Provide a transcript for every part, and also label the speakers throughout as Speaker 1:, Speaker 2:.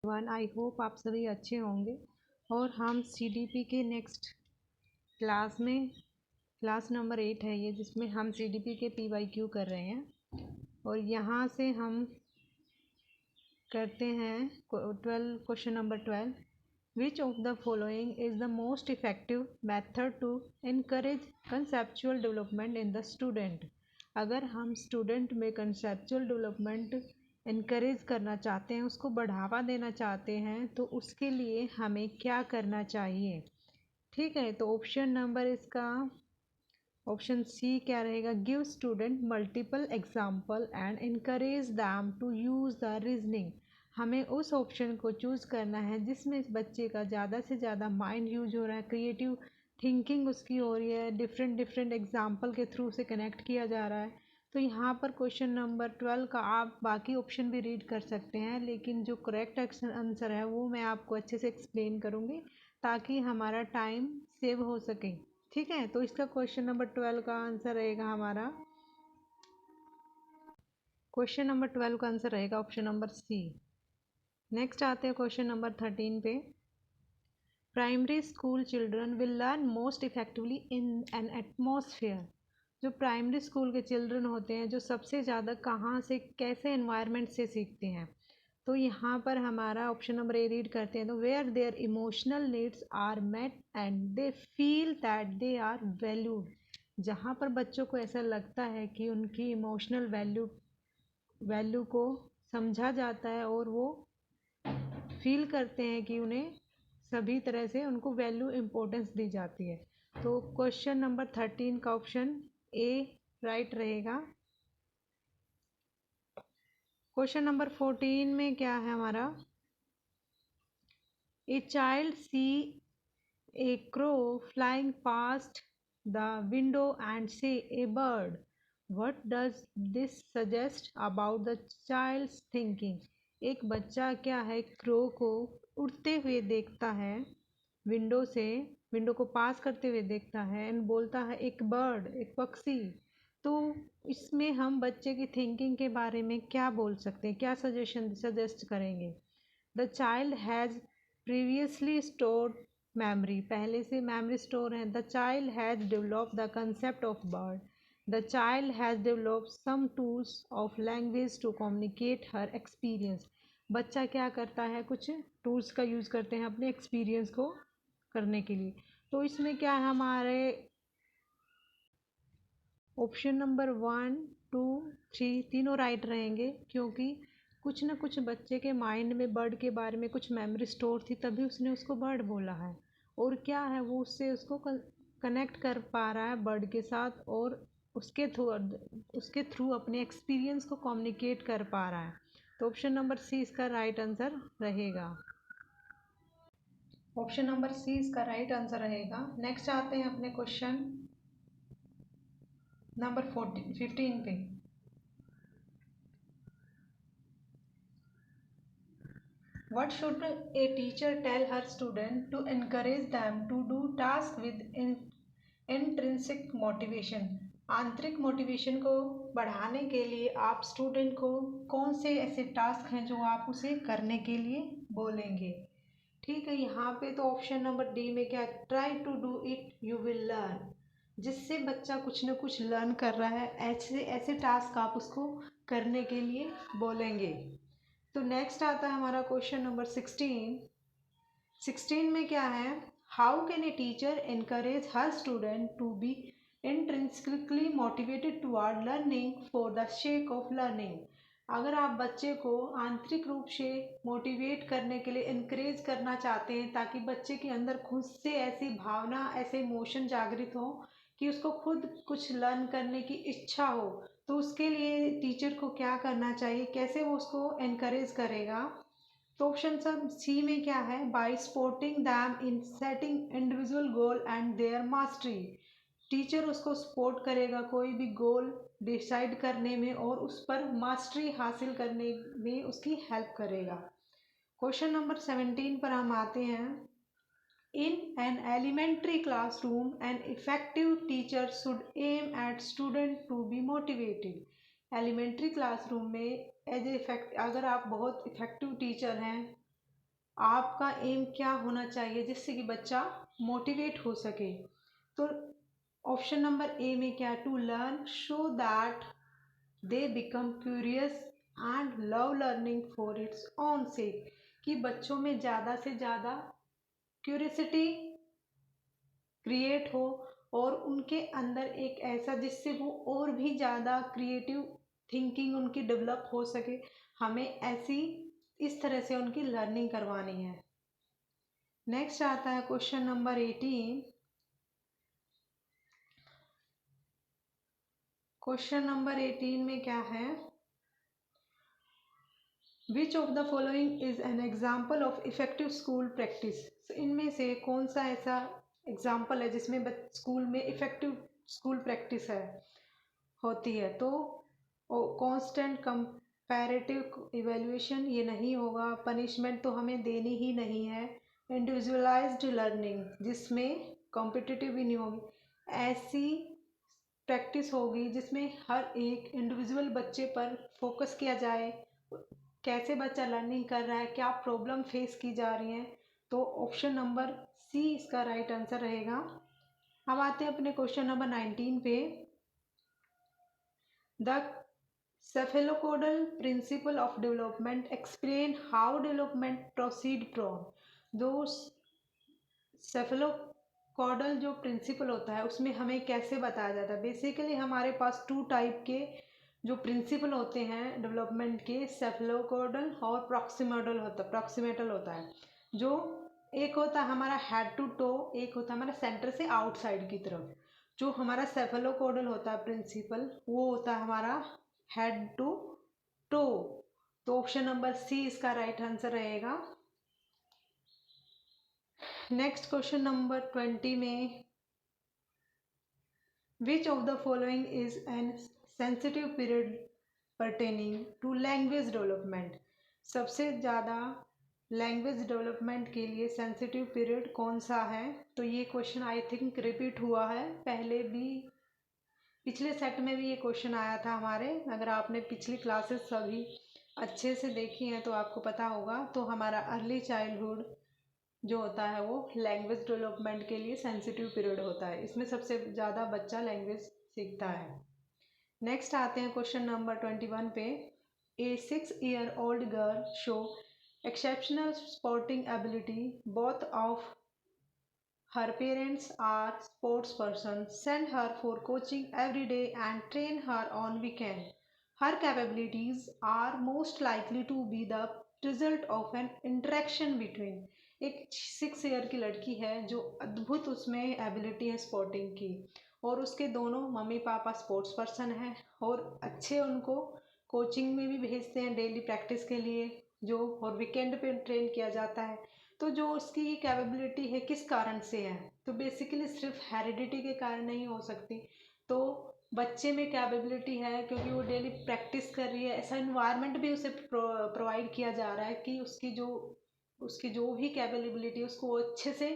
Speaker 1: One I hope आप सभी अच्छे होंगे। और हम सीडीपी के नेक्स्ट क्लास में क्लास नंबर 8 है ये, जिसमें हम सीडीपी के पीवाईक्यू कर रहे हैं। और यहाँ से हम करते हैं 12 question number 12। Which of the following is the most effective method to encourage conceptual development in the student. अगर हम स्टूडेंट में कंसेप्चुअल डेवलपमेंट इनकरेज करना चाहते हैं, उसको बढ़ावा देना चाहते हैं, तो उसके लिए हमें क्या करना चाहिए। ठीक है, तो ऑप्शन नंबर इसका ऑप्शन सी क्या रहेगा, give student multiple example and encourage them to use the reasoning. हमें उस ऑप्शन को चूज़ करना है जिसमें इस बच्चे का ज़्यादा से ज़्यादा माइंड यूज हो रहा है, क्रिएटिव थिंकिंग उसकी हो रही है, डिफरेंट डिफरेंट एग्जाम्पल के थ्रू से कनेक्ट किया जा रहा है। तो यहाँ पर क्वेश्चन नंबर 12 का आप बाकी ऑप्शन भी रीड कर सकते हैं, लेकिन जो करेक्ट आंसर है वो मैं आपको अच्छे से एक्सप्लेन करूँगी ताकि हमारा टाइम सेव हो सके। ठीक है, तो इसका क्वेश्चन नंबर 12 का आंसर रहेगा हमारा, क्वेश्चन नंबर 12 का आंसर रहेगा ऑप्शन नंबर सी। नेक्स्ट आते हैं क्वेश्चन नंबर 13 पे। Primary school children will learn most effectively in an atmosphere. जो प्राइमरी स्कूल के चिल्ड्रन होते हैं, जो सबसे ज़्यादा कहाँ से कैसे एनवायरनमेंट से सीखते हैं, तो यहाँ पर हमारा ऑप्शन नंबर ए रीड करते हैं, तो where there emotional needs are met and they feel that they are valued. जहाँ पर बच्चों को ऐसा लगता है कि उनकी इमोशनल वैल्यू को समझा जाता है और वो फील करते हैं कि उन्हें सभी तरह से उनको वैल्यू इम्पोर्टेंस दी जाती है। तो क्वेश्चन नंबर 13 का ऑप्शन ए राइट रहेगा। क्वेश्चन नंबर 14 में क्या है हमारा, a child see a crow flying past the window and say a bird, what does this suggest about the child's thinking. एक बच्चा क्या है, क्रो को उड़ते हुए देखता है, विंडो को पास करते हुए देखता है एंड बोलता है एक बर्ड, एक पक्षी। तो इसमें हम बच्चे की थिंकिंग के बारे में क्या बोल सकते हैं, क्या सजेस्ट करेंगे। The child has previously stored memory, पहले से मेमोरी स्टोर है। The child has developed the concept of bird. The child has developed some tools of language to communicate her experience. बच्चा क्या करता है, कुछ टूल्स का यूज़ करते हैं अपने एक्सपीरियंस को करने के लिए। तो इसमें क्या है, हमारे ऑप्शन नंबर 1, 2, 3 तीनों राइट रहेंगे, क्योंकि कुछ ना कुछ बच्चे के माइंड में बर्ड के बारे में कुछ मेमोरी स्टोर थी, तभी उसने उसको बर्ड बोला है। और क्या है, वो उससे उसको कनेक्ट कर पा रहा है बर्ड के साथ, और उसके थ्रू अपने एक्सपीरियंस को कम्युनिकेट कर पा रहा है। तो ऑप्शन नंबर सी इसका राइट आंसर रहेगा। ऑप्शन नंबर सी इसका राइट आंसर रहेगा। नेक्स्ट आते हैं अपने क्वेश्चन नंबर 15 पे। What should a teacher tell her student to encourage them to do task with intrinsic motivation? आंतरिक मोटिवेशन को बढ़ाने के लिए आप स्टूडेंट को कौन से ऐसे टास्क हैं जो आप उसे करने के लिए बोलेंगे। ठीक है, यहाँ पे तो ऑप्शन नंबर डी में क्या, try to do it you will learn. जिससे बच्चा कुछ ना कुछ लर्न कर रहा है, ऐसे ऐसे टास्क आप उसको करने के लिए बोलेंगे। तो नेक्स्ट आता है हमारा क्वेश्चन नंबर 16 में क्या है, how can a teacher encourage her student to be intrinsically motivated toward learning for the sake of learning. अगर आप बच्चे को आंतरिक रूप से मोटिवेट करने के लिए इनकरेज करना चाहते हैं, ताकि बच्चे के अंदर खुद से ऐसी भावना, ऐसे इमोशन जागृत हो कि उसको खुद कुछ लर्न करने की इच्छा हो, तो उसके लिए टीचर को क्या करना चाहिए, कैसे वो उसको एनकरेज करेगा। तो ऑप्शन सब सी में क्या है, by supporting them in setting individual goal and their mastery. Teacher उसको सपोर्ट करेगा कोई भी गोल डिसाइड करने में और उस पर मास्टरी हासिल करने में उसकी हेल्प करेगा। क्वेश्चन नंबर 17 पर हम आते हैं। In an elementary classroom, an effective teacher should aim at student to be motivated. Elementary classroom में एज ए अगर आप बहुत इफेक्टिव टीचर हैं आपका एम क्या होना चाहिए जिससे कि बच्चा मोटिवेट हो सके। तो ऑप्शन नंबर ए में क्या, to learn so that they become curious and love learning for its own sake, कि बच्चों में ज़्यादा से ज़्यादा क्यूरियसिटी क्रिएट हो और उनके अंदर एक ऐसा जिससे वो और भी ज़्यादा क्रिएटिव थिंकिंग उनकी डेवलप हो सके। हमें ऐसी इस तरह से उनकी लर्निंग करवानी है। नेक्स्ट आता है क्वेश्चन नंबर 18। क्वेश्चन नंबर 18 में क्या है, which of the following is an example of effective school practice. इनमें से कौन सा ऐसा एग्जाम्पल है जिसमें स्कूल में इफेक्टिव स्कूल प्रैक्टिस है होती है। तो कांस्टेंट कंपैरेटिव इवैल्यूएशन ये नहीं होगा, पनिशमेंट तो हमें देनी ही नहीं है, इंडिविजुअलाइज्ड लर्निंग जिसमें कॉम्पिटिटिव भी नहीं होगी, ऐसी प्रैक्टिस होगी जिसमें हर एक इंडिविजुअल बच्चे पर फोकस किया जाए, कैसे बच्चा लर्निंग कर रहा है, क्या प्रॉब्लम फेस की जा रही है। तो ऑप्शन नंबर सी इसका राइट आंसर रहेगा। अब आते हैं अपने क्वेश्चन नंबर 19 पे। The cephalocaudal principle of development explain how development proceed from। दो cephalocaudal जो प्रिंसिपल होता है उसमें हमें कैसे बताया जाता है। बेसिकली हमारे पास टू टाइप के जो प्रिंसिपल होते हैं डेवलपमेंट के, सेफलोकोडल और प्रॉक्सिमेटल होता है। जो एक होता है हमारा हेड टू टो, एक होता है हमारा सेंटर से आउटसाइड की तरफ। जो हमारा सेफलोकोडल होता है प्रिंसिपल वो होता है हमारा हेड टू टो। तो ऑप्शन नंबर सी इसका राइट आंसर रहेगा। नेक्स्ट क्वेश्चन नंबर 20 में, विच of the following is an sensitive period pertaining to language development. सबसे ज़्यादा लैंग्वेज डेवलपमेंट के लिए सेंसिटिव पीरियड कौन सा है। तो ये क्वेश्चन आई थिंक रिपीट हुआ है, पहले भी पिछले सेट में भी ये क्वेश्चन आया था हमारे। अगर आपने पिछली क्लासेस सभी अच्छे से देखी हैं तो आपको पता होगा। तो हमारा अर्ली चाइल्डहुड जो होता है वो लैंग्वेज डेवलपमेंट के लिए सेंसिटिव पीरियड होता है, इसमें सबसे ज़्यादा बच्चा लैंग्वेज सीखता है। नेक्स्ट आते हैं क्वेश्चन नंबर 21 पे। ए 6-year-old girl show exceptional sporting ability, both of her parents are sports person, send her for coaching every day and train her on weekend. Her capabilities are most likely to be the result of an interaction between। एक 6 year की लड़की है जो अद्भुत उसमें ability है sporting की, और उसके दोनों मम्मी पापा स्पोर्ट्स पर्सन हैं और अच्छे उनको कोचिंग में भी भेजते हैं डेली प्रैक्टिस के लिए, जो और वीकेंड पे ट्रेन किया जाता है। तो जो उसकी कैपेबिलिटी है किस कारण से है, तो बेसिकली सिर्फ हेरिडिटी के कारण नहीं हो सकती। तो बच्चे में कैपेबिलिटी है क्योंकि वो डेली प्रैक्टिस कर रही है, ऐसा इन्वायरमेंट भी उसे प्रोवाइड किया जा रहा है कि उसकी जो भी कैपेबिलिटी उसको वो अच्छे से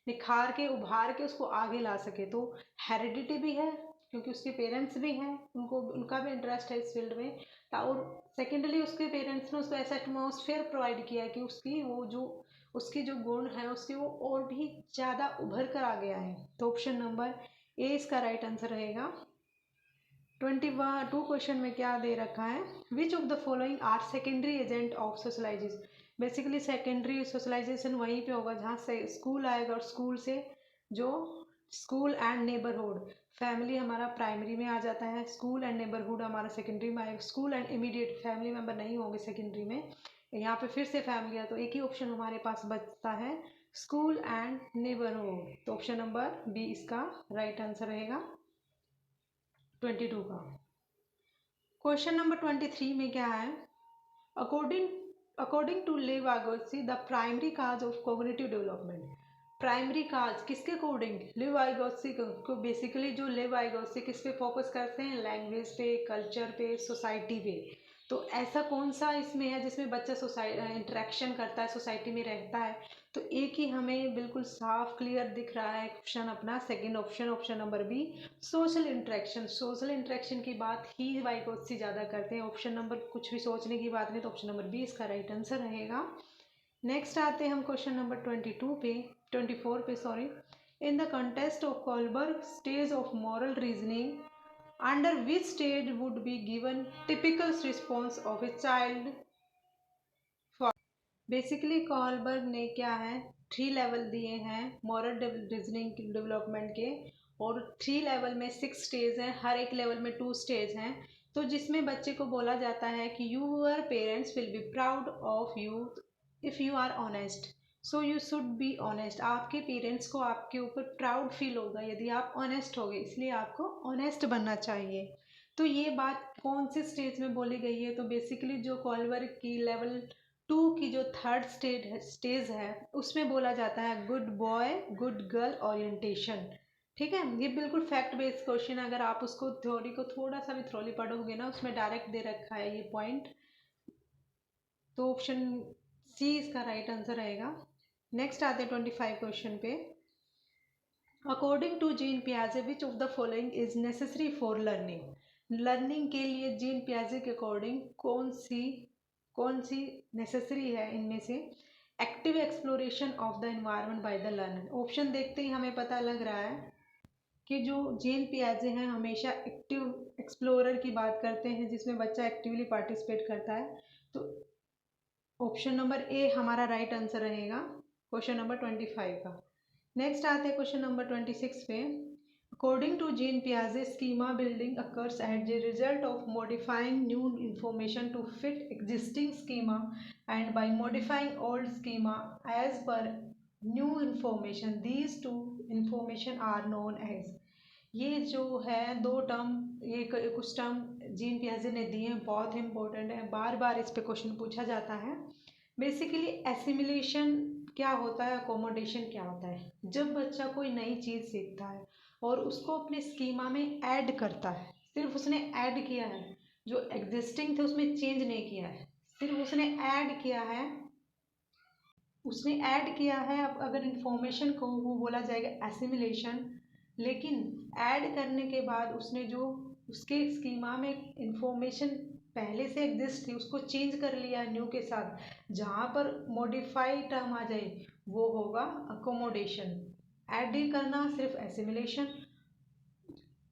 Speaker 1: निखार के उभार के उसको आगे ला सके। तो हेरिडिटी भी है क्योंकि उसके पेरेंट्स भी हैं, उनका भी इंटरेस्ट है इस फील्ड में। और सेकेंडली उसके पेरेंट्स ने उसको ऐसा एटमॉस्फेयर प्रोवाइड किया कि उसकी जो गुण है उसके वो और भी ज़्यादा उभर कर आ गया है। तो ऑप्शन नंबर ए इसका राइट आंसर रहेगा। 22 क्वेश्चन में क्या दे रखा है, which of the following are secondary agent of socialization. Basically secondary socialization वहीं पे होगा जहाँ से स्कूल आएगा, और स्कूल से जो स्कूल एंड नेबरहुड, फैमिली हमारा प्राइमरी में आ जाता है, स्कूल एंड नेबरहुड हमारा सेकेंडरी में आएगा। School and immediate family member नहीं होंगे सेकेंडरी में, यहाँ पे फिर से फैमिली है। तो एक ही ऑप्शन हमारे पास बचता है, स्कूल एंड नेबरहुड। तो ऑप्शन नंबर बी इसका राइट आंसर रहेगा 22 का। क्वेश्चन नंबर 23 में क्या है, according to Lev Vygotsky the primary cause of cognitive development. Primary cause किसके अकॉर्डिंग, लेव वाइगोत्स्की को। बेसिकली जो लेव वाइगोत्स्की किस पे फोकस करते हैं, लैंग्वेज पे, कल्चर पे, सोसाइटी पे। तो ऐसा कौन सा इसमें है जिसमें बच्चा इंटरेक्शन करता है, सोसाइटी में रहता है। तो एक ही हमें बिल्कुल साफ क्लियर दिख रहा है ऑप्शन अपना second option, option number B, social interaction. Social interaction की बात ही वाइगोत्स्की ज़्यादा करते हैं। ऑप्शन नंबर कुछ भी सोचने की बात नहीं, तो ऑप्शन नंबर बी इसका राइट आंसर रहेगा। नेक्स्ट आते हैं हम क्वेश्चन नंबर 24 पे sorry. In the context of Kohlberg stage of moral reasoning under which stage would be given typical response of a child. Basically Kohlberg ने क्या है 3 level दिए हैं मॉरल रीजनिंग डेवलपमेंट के, और 3 लेवल में 6 स्टेज हैं, हर एक लेवल में 2 स्टेज हैं। तो जिसमें बच्चे को बोला जाता है कि your parents will be proud of you if you are honest, so you should be honest. आपके पेरेंट्स को आपके ऊपर प्राउड फील होगा यदि आप ऑनेस्ट होगे, इसलिए आपको ऑनेस्ट बनना चाहिए। तो ये बात कौन से स्टेज में बोली गई है, तो बेसिकली जो कॉलबर्ग की लेवल 2 की जो थर्ड स्टेज है उसमें बोला जाता है good boy good girl orientation. ठीक है, ये बिल्कुल फैक्ट बेस्ड क्वेश्चन, अगर आप उसको थ्योरी को थोड़ा सा भी थ्रोली पढ़ोगे ना, उसमें डायरेक्ट दे रखा है ये पॉइंट। तो ऑप्शन सी इसका राइट आंसर रहेगा। नेक्स्ट आते हैं 25 क्वेश्चन पे। अकॉर्डिंग टू जीन पियाजे which of the following is necessary for learning. Learning के लिए जीन पियाजे के अकॉर्डिंग कौन सी नेसेसरी है इनमें से। Active exploration of the environment by the learner. Option देखते ही हमें पता लग रहा है कि जो जीन पियाजे हैं हमेशा एक्टिव एक्सप्लोरर की बात करते हैं, जिसमें बच्चा एक्टिवली पार्टिसिपेट करता है। तो ऑप्शन नंबर ए हमारा राइट आंसर रहेगा क्वेश्चन नंबर 25 का। नेक्स्ट आते हैं क्वेश्चन नंबर 26 पे। अकॉर्डिंग टू जीन पियाजे schema building occurs as a result of modifying new information to fit existing schema and by modifying old schema as per new information, these two information are known as. ये जो है दो term, ये कुछ term gene पियाजे ने दिए हैं, बहुत इंपॉर्टेंट है, बार बार इस पे क्वेश्चन पूछा जाता है। बेसिकली एसिमिलेशन क्या होता है, अकोमोडेशन क्या होता है। जब बच्चा कोई नई चीज़ सीखता है और उसको अपने स्कीमा में ऐड करता है, सिर्फ उसने ऐड किया है, जो एग्जिस्टिंग थे उसमें चेंज नहीं किया है, सिर्फ उसने ऐड किया है, अब अगर इंफॉर्मेशन को वो बोला जाएगा एसिमिलेशन। लेकिन ऐड करने के बाद उसने जो उसके स्कीमा में इंफॉर्मेशन पहले से एग्जिस्ट थी उसको चेंज कर लिया न्यू के साथ, जहाँ पर मॉडिफाई टर्म आ जाए वो होगा अकोमोडेशन। ऐड ही करना सिर्फ एसिमिलेशन,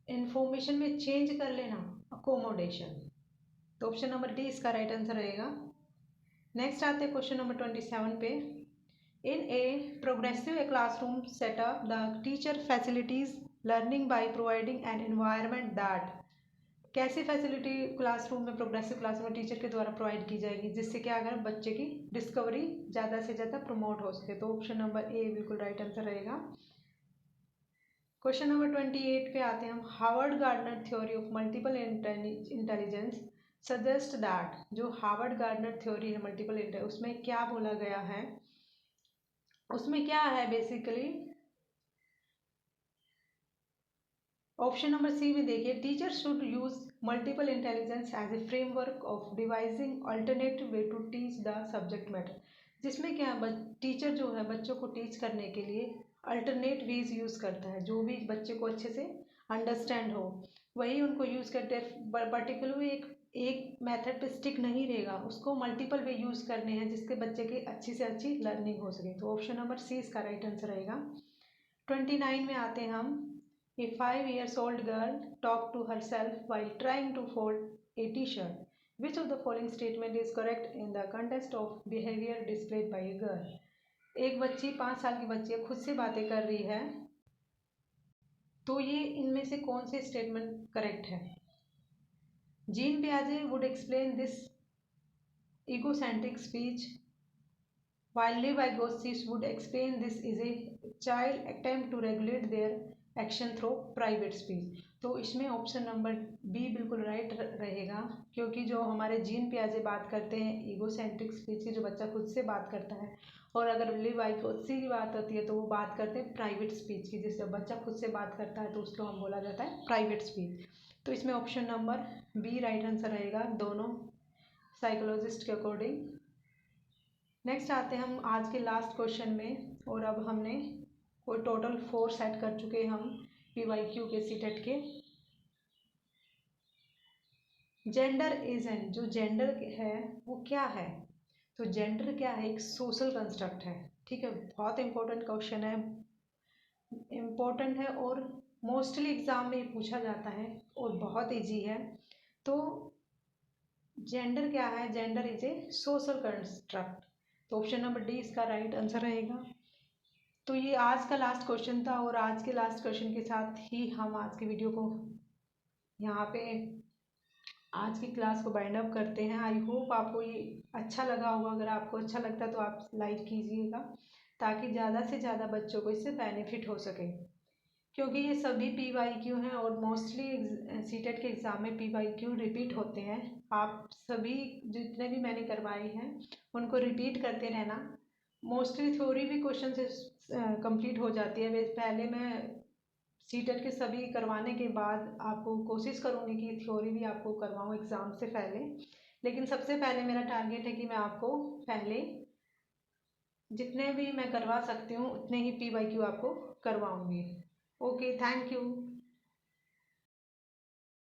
Speaker 1: इंफॉर्मेशन में चेंज कर लेना अकोमोडेशन। तो ऑप्शन नंबर डी इसका राइट आंसर रहेगा। नेक्स्ट आते हैं क्वेश्चन नंबर 27 पे। In a progressive classroom setup, the teacher facilitates learning by providing an environment that। कैसी फैसिलिटी क्लासरूम में, प्रोग्रेसिव क्लासरूम में टीचर के द्वारा प्रोवाइड की जाएगी जिससे क्या अगर बच्चे की डिस्कवरी ज़्यादा से ज़्यादा प्रमोट हो सके। तो ऑप्शन नंबर ए बिल्कुल राइट आंसर रहेगा। क्वेश्चन नंबर 28 पे आते हैं हम। Harvard gardener theory of multiple intelligence suggest that. जो हार्वर्ड गार्डनर थ्योरी है मल्टीपल इंटेलिजेंस, उसमें क्या बोला गया है, उसमें क्या है बेसिकली। ऑप्शन नंबर सी में देखिए, teacher should use multiple intelligence as a framework of devising alternative way to teach the subject matter. जिसमें क्या टीचर जो है बच्चों को टीच करने के लिए अल्टरनेट वेज यूज़ करता है, जो भी बच्चे को अच्छे से अंडरस्टैंड हो वही उनको यूज़ करते हैं। पर्टिकुलरली एक मेथड पे स्टिक नहीं रहेगा, उसको मल्टीपल वे यूज़ करने हैं जिसके बच्चे की अच्छी से अच्छी लर्निंग हो सके। तो ऑप्शन नंबर सी इसका राइट आंसर रहेगा। 29 में आते हैं हम। ए 5 years old girl talked to herself while trying to fold a t-shirt. Which of the following statement is correct in the context of behavior displayed by a girl? एक बच्ची 5 साल की बच्ची खुद से बातें कर रही है, तो ये इनमें से कौन से स्टेटमेंट करेक्ट है। जीन पियाजे would explain this egocentric speech, while Lev Vygotsky would explain this is a child attempt to regulate their action through private speech। तो इसमें ऑप्शन नंबर बी बिल्कुल राइट रहेगा, क्योंकि जो हमारे जीन पियाजे बात करते हैं ईगोसेंट्रिक स्पीच की, जो बच्चा खुद से बात करता है, और अगर लिव वाइगोत्स्की की बात होती है तो वो बात करते हैं प्राइवेट स्पीच की, जिससे बच्चा खुद से बात करता है तो उसको हम बोला जाता है प्राइवेट स्पीच। तो इसमें option number B right answer रहेगा दोनों साइकोलॉजिस्ट के अकॉर्डिंग। नेक्स्ट आते हैं हम आज के लास्ट क्वेश्चन में, और अब हमने कोई टोटल 4 सेट कर चुके हैं हम PYQ के सीटेट के। जेंडर एजेंट, जो जेंडर है वो क्या है, तो जेंडर क्या है, एक सोशल कंस्ट्रक्ट है, ठीक है। बहुत इंपॉर्टेंट क्वेश्चन है, इम्पोर्टेंट है और मोस्टली एग्ज़ाम में पूछा जाता है और बहुत इजी है। तो जेंडर क्या है, gender is a social construct. तो ऑप्शन नंबर डी इसका राइट आंसर रहेगा। तो ये आज का लास्ट क्वेश्चन था और आज के लास्ट क्वेश्चन के साथ ही हम आज की वीडियो को यहाँ पे आज की क्लास को बाइंड अप करते हैं। आई होप आपको ये अच्छा लगा होगा। अगर आपको अच्छा लगता है तो आप लाइक कीजिएगा ताकि ज़्यादा से ज़्यादा बच्चों को इससे बेनिफिट हो सके, क्योंकि ये सभी PYQ हैं और मोस्टली सीटेट के एग्ज़ाम में PYQ रिपीट होते हैं। आप सभी जितने भी मैंने करवाए हैं उनको रिपीट करते रहना। मोस्टली थ्योरी भी क्वेश्चन से कंप्लीट हो जाती है। पहले मैं सीटेट के सभी करवाने के बाद आपको कोशिश करूँगी कि थ्योरी भी आपको करवाऊँ एग्ज़ाम से पहले, लेकिन सबसे पहले मेरा टारगेट है कि मैं आपको पहले जितने भी मैं करवा सकती हूँ उतने ही PYQ आपको करवाऊँगी। Okay, thank you.